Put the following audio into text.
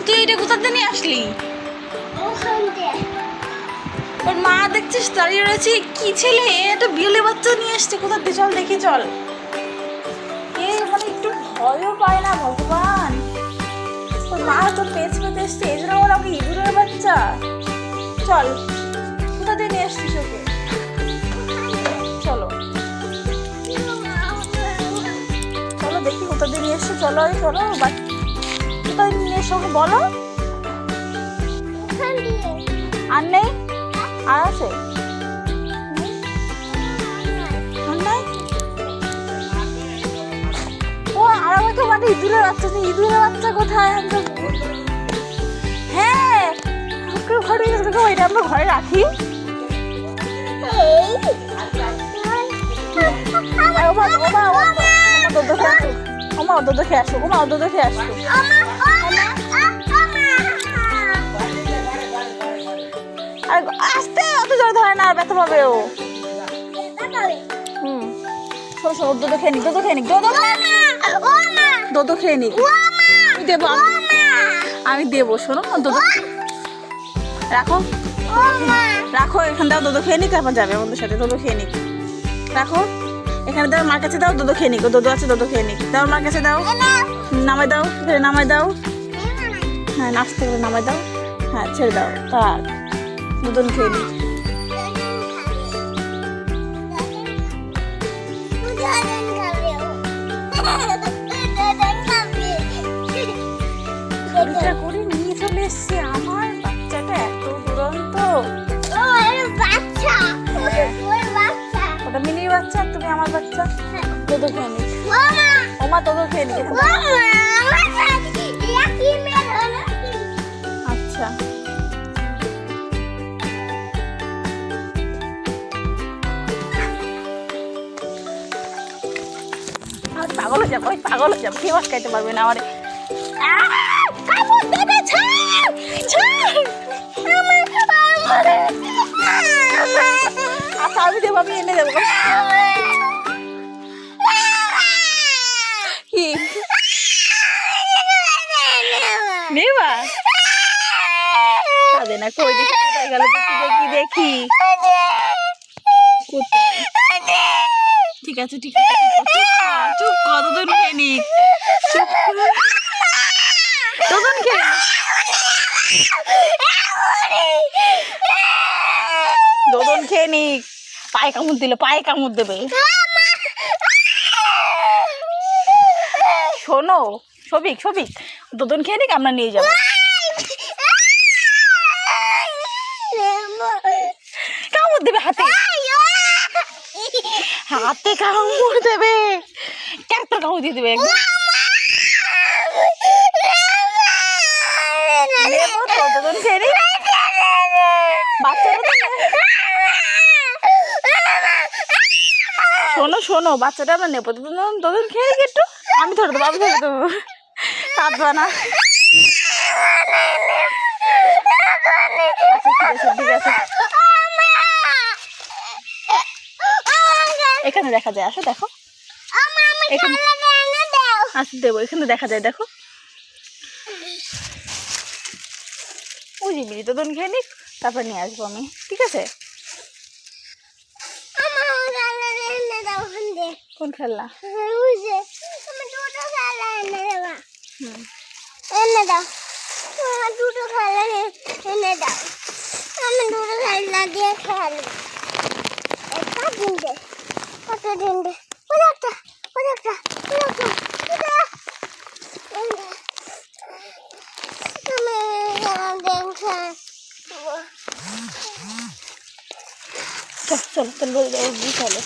তুই এটা কোথা থেকে নিয়ে আসলি? ওর মা দেখছিস দাঁড়িয়ে রয়েছে। কি ছেলে, এটা বিয়েলে বাচ্চা নিয়ে আসছে কোথা থেকে? চল দেখি চল। এ মানে একটু ভয়ও পায় না ভগবান। ওর মা তো পেছ পেতে এসছে, এই জন্য ওর আমাকে ইঁদুরের বাচ্চা। চল কোথা থেকে নিয়ে আসছিস ওকে? চলো চলো দেখি কোথা থেকে নিয়ে এসছো। চলো চলো কোথায় নিয়ে এসো বলো। আর নেই? আর আছে? ও আর আমাকে মানে ইঁদুরের বাচ্চা। ইঁদুরের বাচ্চা কোথায়? হ্যাঁ ঘরে এটা আমরা ঘরে রাখি। দেখে আসো দেখে আসো। আর আস্তে অত জোরে ধরে না, আর ব্যথা পাবে ও। শোনো শোনো, দুধ খেয়ে নিক, দুধ খেয়ে নিক, দুধ খেয়ে নিক। দেবো আমি দেবো। শোনো দুধ রাখো রাখো এখান দাও, দুধ খেয়ে নিক, তারপর যাবে আমাদের সাথে। দুধ খেয়ে নিক, রাখো এখানে দাও, মার কাছে দাও, দুধ খেয়ে নিক। দুধ আছে, দুধ খেয়ে নিক। দাও মার কাছে দাও, নামাই দাও, নামাই দাও। হ্যাঁ নাচতে করে নামাই দাও। হ্যাঁ ছেড়ে দাও, তার দুধ খেয়ে নিক। করে নিয়ে চলে এসছে আমার বাচ্চাটা, এত দুরন্ত। ওটা মিনির বাচ্চা, তুমি আমার বাচ্চা। দুধ খেয়ে নিক। ও মা দুধ খেয়ে নিক। আচ্ছা আর পাগল হয়ে যাবো, পাগল হয়ে যাবো। কেউ আটকাইতে পারবে না আমারে। আচ্ছা আমি দেবো, আমি এনে দেবো। কি নেবা? কাঁদে না, কই দেখি কোথায় গেল? দেখি দেখি দেখি। ঠিক আছে ঠিক আছে, চুপ কর, দুধ খেয়ে নিক। চুপ দুধ খেয়ে দুধ খেয়ে নিক। পায়ে কামড় দিলে পায়ে কামড় দেবে। শোনো সবিক সবিক, দুধ খেয়ে নিক, আমরা নিয়ে যাবো। কামড় দেবে হাতে, হাতে কামড় দেবে, ক্যারেক্টার কামড় দিয়ে দেবে। শোনো শোনো, বাচ্চাটা আমরা নেবো, দুধ খেয়ে নিক একটু। আমি ধরে দেবো, আমি ধরে দেবো, কাঁদবা না। আচ্ছা ঠিক আছে ঠিক আছে। এখানে দেখা যায়, আসো দেখো এখানে। আচ্ছা দেবো, এখানে দেখা যায়, দেখো। বুঝিনি তো, দুধ খেয়ে নিক, তারপর নিয়ে আসবো আমি, ঠিক আছে? কোন খেলনা? এনে দাও, দুটো খেলা এনে দাও। আমি দুটো খেলনা দিয়ে খেলি। একটা দিনটে, কত দিনটে, একটা চলো চলো চলো চলো।